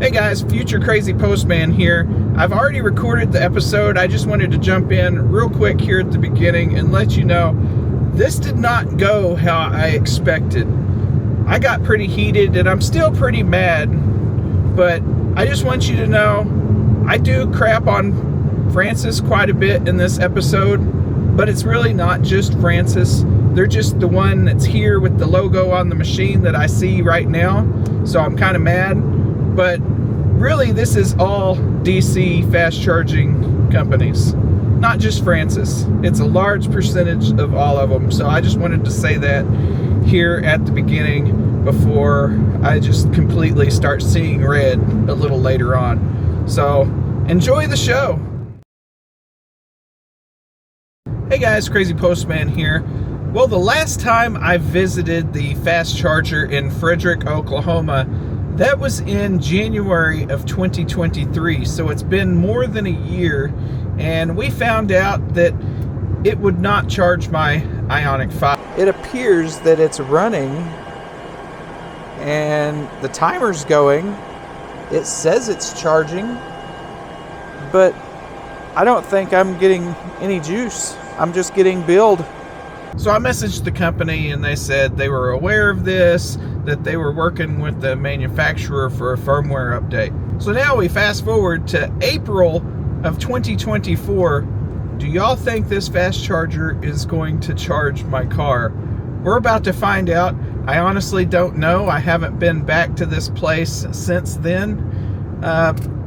Hey guys, Future Crazy Postman here. I've already recorded the episode. I just wanted to jump in real quick here at the beginning and let you know this did not go how I expected. I got pretty heated and I'm still pretty mad, but I just want you to know I do crap on Francis quite a bit in this episode, but it's really not just Francis. They're just the one that's here with the logo on the machine that I see right now, so I'm kind of mad. But really, this is all DC fast charging companies, not just Francis. It's a large percentage of all of them. So I just wanted to say that here at the beginning before I just completely start seeing red a little later on. So enjoy the show. Hey guys, Crazy Postman here. Well, the last time I visited the fast charger in Fredrick, Oklahoma, that was in January of 2023, so it's been more than a year, and we found out that it would not charge my Ioniq 5. It appears that it's running, and the timer's going. It says it's charging, but I don't think I'm getting any juice. I'm just getting billed. So I messaged the company and they said they were aware of this, that they were working with the manufacturer for a firmware update. So now we fast forward to April of 2024. Do y'all think this fast charger is going to charge my car? We're about to find out. I honestly don't know. I haven't been back to this place since then.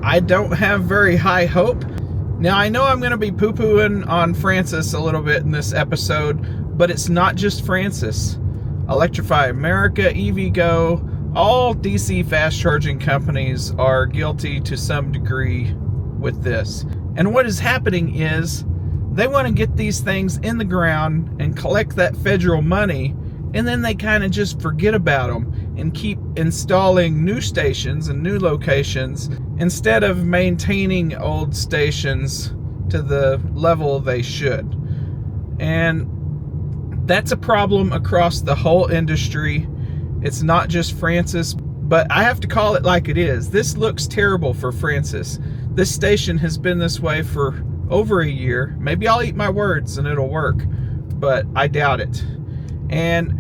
I don't have very high hope. Now I know I'm going to be poo-pooing on Francis a little bit in this episode, but it's not just Francis. Electrify America, EVgo, all DC fast charging companies are guilty to some degree with this. And what is happening is they want to get these things in the ground and collect that federal money, and then they kind of just forget about them and keep installing new stations and new locations instead of maintaining old stations to the level they should. And that's a problem across the whole industry. It's not just Francis, but I have to call it like it is. This looks terrible for Francis. This station has been this way for over a year. Maybe I'll eat my words and it'll work, but I doubt it. And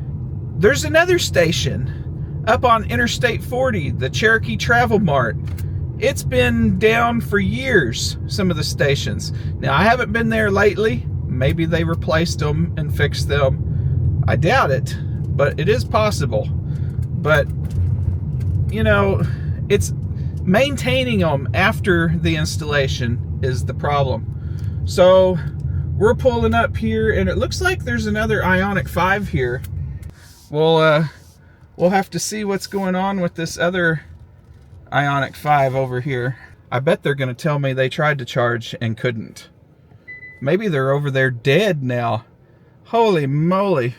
there's another station up on Interstate 40, the Cherokee Travel Mart. It's been down for years, some of the stations. Now, I haven't been there lately. Maybe they replaced them and fixed them. I doubt it, but it is possible. But, you know, it's maintaining them after the installation is the problem. So we're pulling up here, and it looks like there's another Ioniq 5 here. We'll have to see what's going on with this other Ioniq 5 over here. I bet they're going to tell me they tried to charge and couldn't. Maybe they're over there dead now. Holy moly.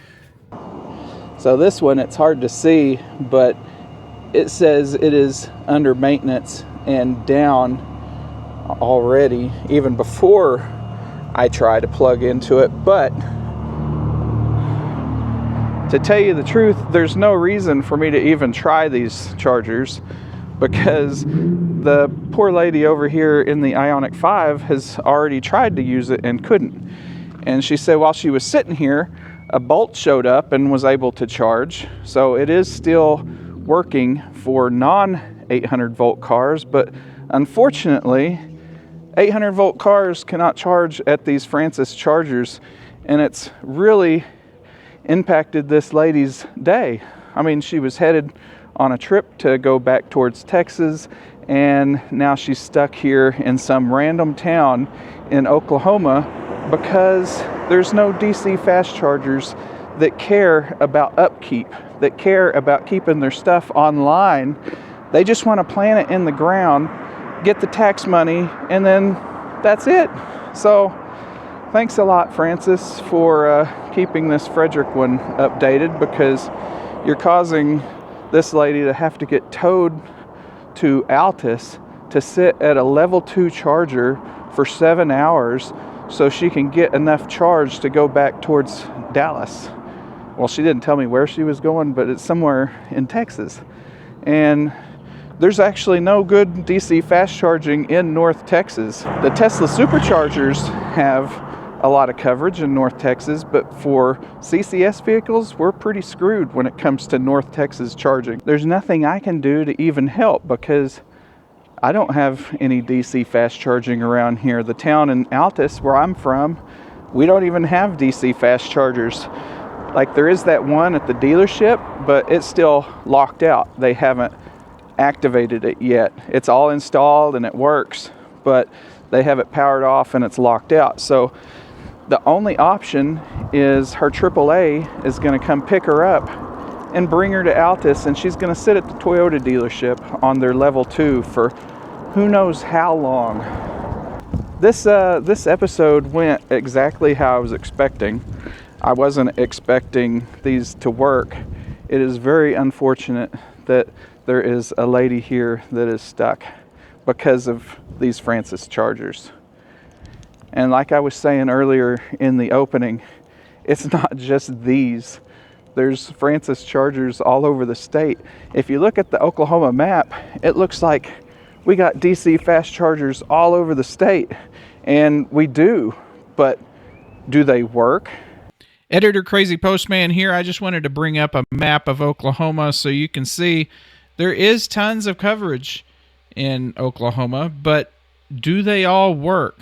So this one, it's hard to see, but it says it is under maintenance and down already, even before I try to plug into it. But to tell you the truth, there's no reason for me to even try these chargers, because the poor lady over here in the Ioniq 5 has already tried to use it and couldn't. And she said while she was sitting here, a bolt showed up and was able to charge. So it is still working for non-800 volt cars, but unfortunately 800 volt cars cannot charge at these Francis chargers, and it's really impacted this lady's day. I mean, she was headed on a trip to go back towards Texas, and now she's stuck here in some random town in Oklahoma because there's no DC fast chargers that care about upkeep, that care about keeping their stuff online. They just want to plant it in the ground, get the tax money, and then that's it. So thanks a lot, Francis, for keeping this Fredrick one updated, because you're causing this lady to have to get towed to Altus to sit at a level 2 charger for 7 hours so she can get enough charge to go back towards Dallas. Well, she didn't tell me where she was going, but it's somewhere in Texas. And there's actually no good DC fast charging in North Texas. The Tesla superchargers have a lot of coverage in North Texas, but for CCS vehicles, we're pretty screwed when it comes to North Texas charging. There's nothing I can do to even help because I don't have any DC fast charging around here. The town in Altus, where I'm from, we don't even have DC fast chargers. Like, there is that one at the dealership, but it's still locked out. They haven't activated it yet. It's all installed and it works, but they have it powered off and it's locked out. So the only option is her AAA is going to come pick her up and bring her to Altus, and she's going to sit at the Toyota dealership on their level 2 for who knows how long. This episode went exactly how I was expecting. I wasn't expecting these to work. It is very unfortunate that there is a lady here that is stuck because of these Francis chargers. And like I was saying earlier in the opening, it's not just these. There's Francis chargers all over the state. If you look at the Oklahoma map, it looks like we got DC fast chargers all over the state. And we do, but do they work? Editor Crazy Postman here. I just wanted to bring up a map of Oklahoma so you can see there is tons of coverage in Oklahoma, but do they all work?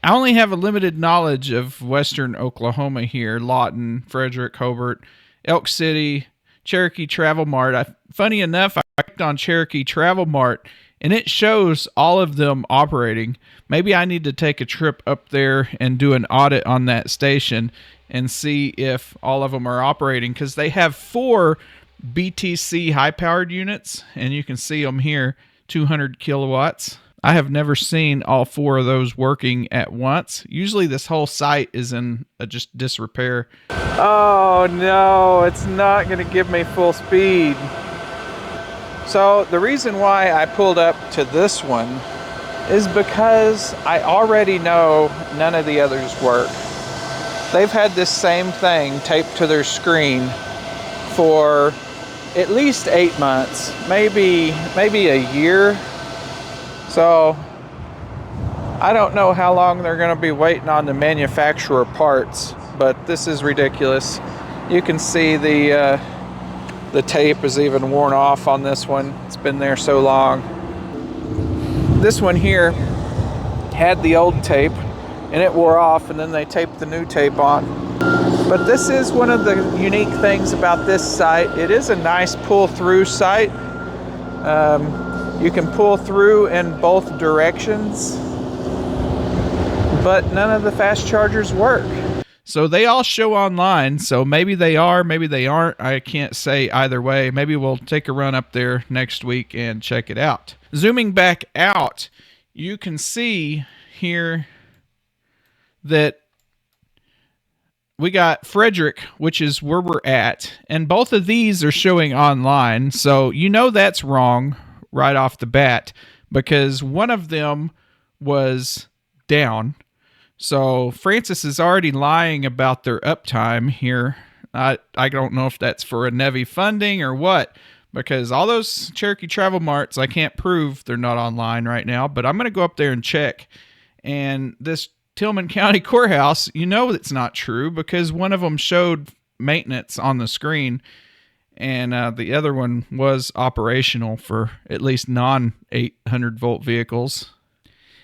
I only have a limited knowledge of western Oklahoma here: Lawton, Fredrick, Hobart, Elk City, Cherokee Travel Mart. Funny enough, I clicked on Cherokee Travel Mart and it shows all of them operating. Maybe I need to take a trip up there and do an audit on that station and see if all of them are operating, because they have 4 BTC high-powered units, and you can see them here, 200 kilowatts. I have never seen all 4 of those working at once. Usually this whole site is in just disrepair. Oh no, it's not going to give me full speed. So the reason why I pulled up to this one is because I already know none of the others work. They've had this same thing taped to their screen for at least 8 months, maybe a year. So I don't know how long they're going to be waiting on the manufacturer parts, but this is ridiculous. You can see the tape is even worn off on this one. It's been there so long. This one here had the old tape and it wore off, and then they taped the new tape on. But this is one of the unique things about this site. It is a nice pull-through site. You can pull through in both directions, but none of the fast chargers work. So they all show online, so maybe they are, maybe they aren't. I can't say either way. Maybe we'll take a run up there next week and check it out. Zooming back out, you can see here that we got Fredrick, which is where we're at, and both of these are showing online, so you know that's wrong right off the bat because one of them was down. So Francis is already lying about their uptime here. I don't know if that's for a NEVI funding or what, because all those Cherokee Travel Marts, I can't prove they're not online right now, but I'm going to go up there and check. And this Tillman County Courthouse, you know it's not true because one of them showed maintenance on the screen and the other one was operational for at least non-800 volt vehicles.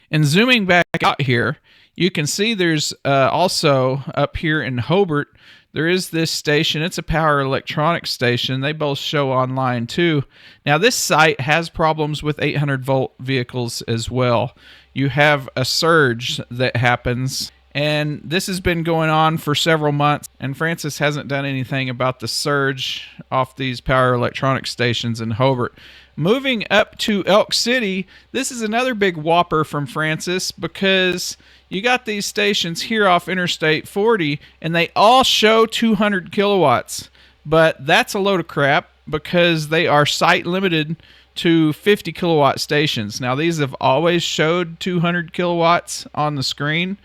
And zooming back out here, you can see there's also up here in Hobart, there is this station. It's a power electronics station. They both show online too. Now this site has problems with 800 volt vehicles as well. You have a surge that happens, and this has been going on for several months, and Francis hasn't done anything about the surge off these power electronics stations in Hobart. Moving up to Elk City, this is another big whopper from Francis because you got these stations here off Interstate 40, and they all show 200 kilowatts, but that's a load of crap because they are site limited to 50 kilowatt stations. Now these have always showed 200 kilowatts on the screen.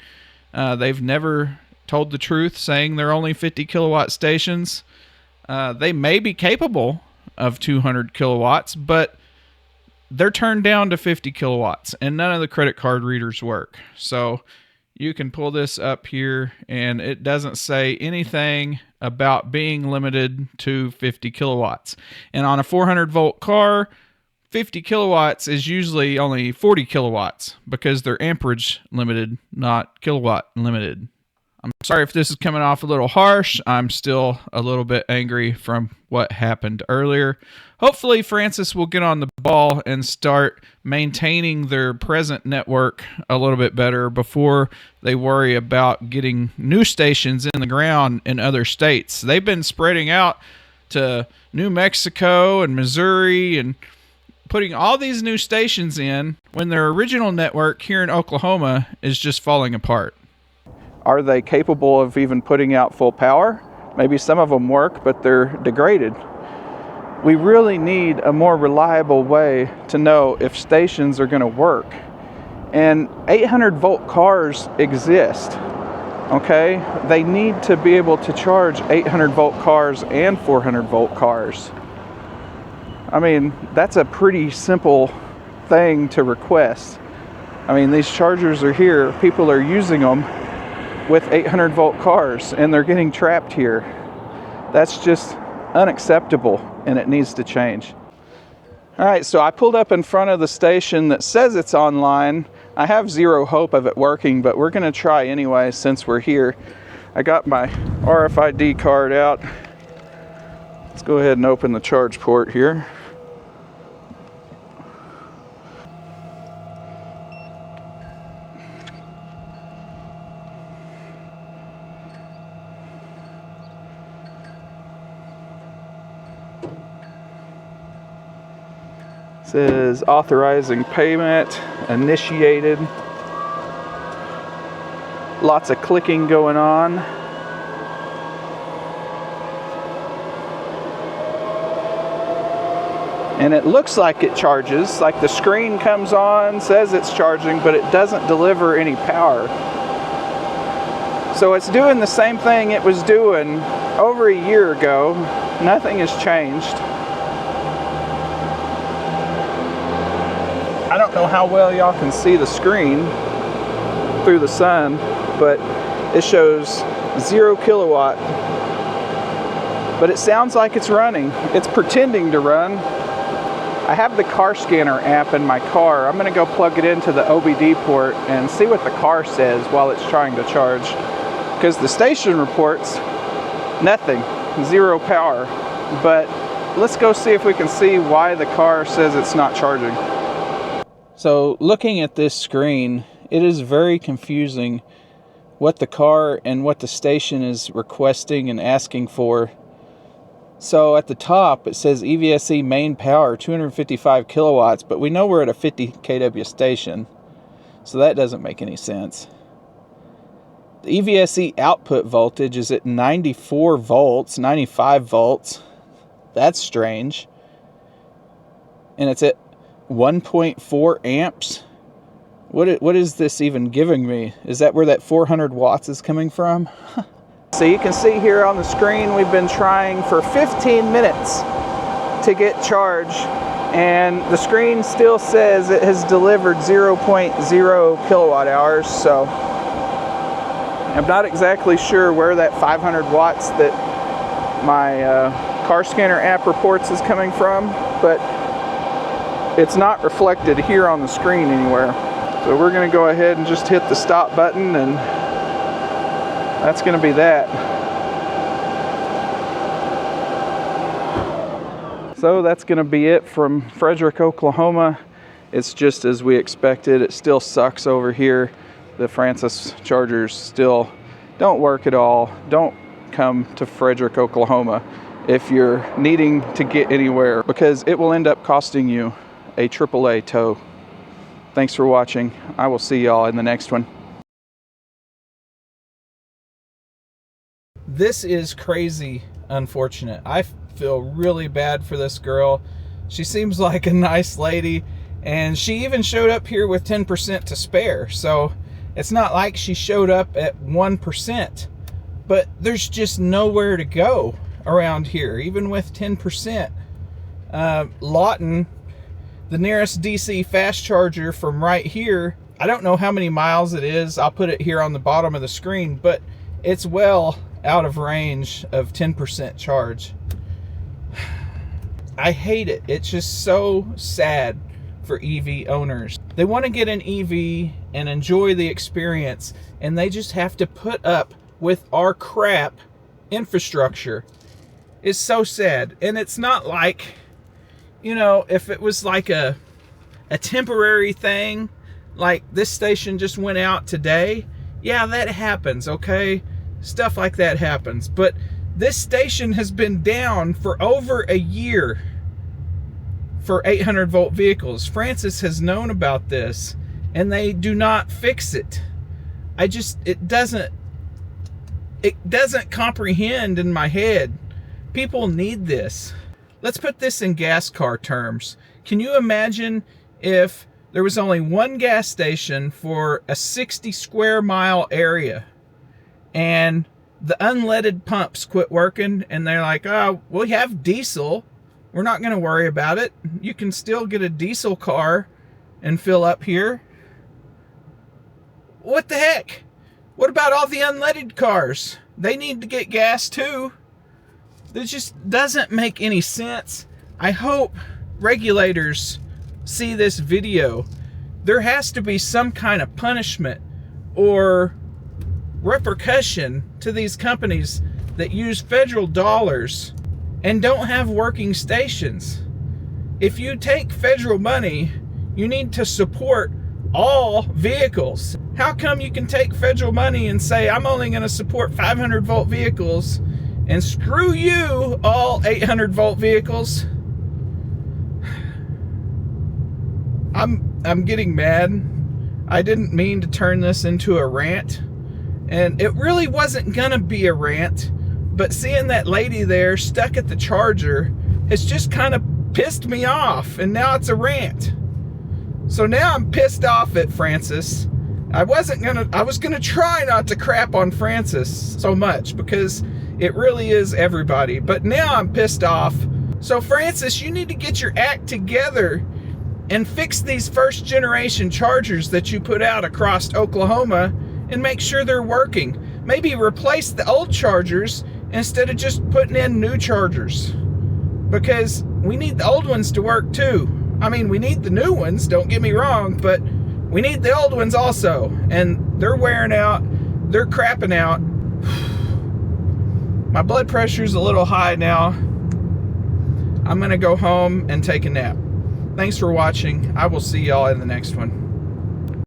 They've never told the truth saying they're only 50 kilowatt stations. They may be capable of 200 kilowatts, but they're turned down to 50 kilowatts, and none of the credit card readers work. So you can pull this up here, and it doesn't say anything about being limited to 50 kilowatts. And on a 400 volt car, 50 kilowatts is usually only 40 kilowatts because they're amperage limited, not kilowatt limited. I'm sorry if this is coming off a little harsh. I'm still a little bit angry from what happened earlier. Hopefully Francis will get on the ball and start maintaining their present network a little bit better before they worry about getting new stations in the ground in other states. They've been spreading out to New Mexico and Missouri and putting all these new stations in when their original network here in Oklahoma is just falling apart. Are they capable of even putting out full power? Maybe some of them work, but they're degraded. We really need a more reliable way to know if stations are going to work. And 800 volt cars exist, okay? They need to be able to charge 800 volt cars and 400 volt cars. I mean, that's a pretty simple thing to request. I mean, these chargers are here. People are using them with 800 volt cars, and they're getting trapped here. That's just unacceptable, and it needs to change. All right, so I pulled up in front of the station that says it's online. I have zero hope of it working, but we're gonna try anyway since we're here. I got my RFID card out. Let's go ahead and open the charge port here. Says authorizing payment, initiated. Lots of clicking going on. And it looks like it charges, like the screen comes on, says it's charging, but it doesn't deliver any power. So it's doing the same thing it was doing over a year ago. Nothing has changed. I don't know how well y'all can see the screen through the sun, but it shows 0 kilowatt. But it sounds like it's running. It's pretending to run. I have the car scanner app in my car. I'm gonna go plug it into the OBD port and see what the car says while it's trying to charge. Because the station reports nothing, 0 power. But let's go see if we can see why the car says it's not charging. So looking at this screen, it is very confusing what the car and what the station is requesting and asking for. So at the top it says EVSE main power 255 kilowatts, but we know we're at a 50 kW station, so that doesn't make any sense. The EVSE output voltage is at 94 volts, 95 volts. That's strange. And it's at 1.4 amps. What is this even giving me? Is that where that 400 watts is coming from? So you can see here on the screen we've been trying for 15 minutes to get charge, and the screen still says it has delivered 0.0 kilowatt hours. So I'm not exactly sure where that 500 watts that my car scanner app reports is coming from, but it's not reflected here on the screen anywhere. So we're going to go ahead and just hit the stop button, and that's going to be that. So that's going to be it from Fredrick, Oklahoma. It's just as we expected. It still sucks over here. The Francis chargers still don't work at all. Don't come to Fredrick, Oklahoma if you're needing to get anywhere, because it will end up costing you a AAA tow. Thanks for watching. I will see y'all in the next one. This is crazy unfortunate. I feel really bad for this girl. She seems like a nice lady, and she even showed up here with 10% to spare. So it's not like she showed up at 1%, but there's just nowhere to go around here, even with 10%. Lawton, The nearest DC fast charger from right here, I don't know how many miles it is. I'll put it here on the bottom of the screen, but it's well out of range of 10% charge. I hate it. It's just so sad for EV owners. They want to get an EV and enjoy the experience, and they just have to put up with our crap infrastructure. It's so sad. And it's not like, you know, if it was like a temporary thing, like this station just went out today, yeah, that happens, okay? Stuff like that happens. But this station has been down for over a year for 800 volt vehicles. Francis has known about this, and they do not fix it. It doesn't comprehend in my head. People need this. Let's put this in gas car terms. Can you imagine if there was only one gas station for a 60 square mile area, and the unleaded pumps quit working, and they're like, oh, we have diesel. We're not going to worry about it. You can still get a diesel car and fill up here. What the heck? What about all the unleaded cars? They need to get gas too. This just doesn't make any sense. I hope regulators see this video. There has to be some kind of punishment or repercussion to these companies that use federal dollars and don't have working stations. If you take federal money, you need to support all vehicles. How come you can take federal money and say, I'm only going to support 500 volt vehicles, and screw you, all 800 volt vehicles? I'm getting mad. I didn't mean to turn this into a rant, and it really wasn't gonna be a rant, but seeing that lady there stuck at the charger has just kind of pissed me off, and now it's a rant. So now I'm pissed off at Francis. I was gonna try not to crap on Francis so much, because it really is everybody, but now I'm pissed off. So Francis, you need to get your act together and fix these first generation chargers that you put out across Oklahoma and make sure they're working. Maybe replace the old chargers instead of just putting in new chargers, because we need the old ones to work too. I mean, we need the new ones, don't get me wrong, but we need the old ones also, and they're wearing out, they're crapping out. My blood pressure's a little high now. I'm gonna go home and take a nap. Thanks for watching. I will see y'all in the next one.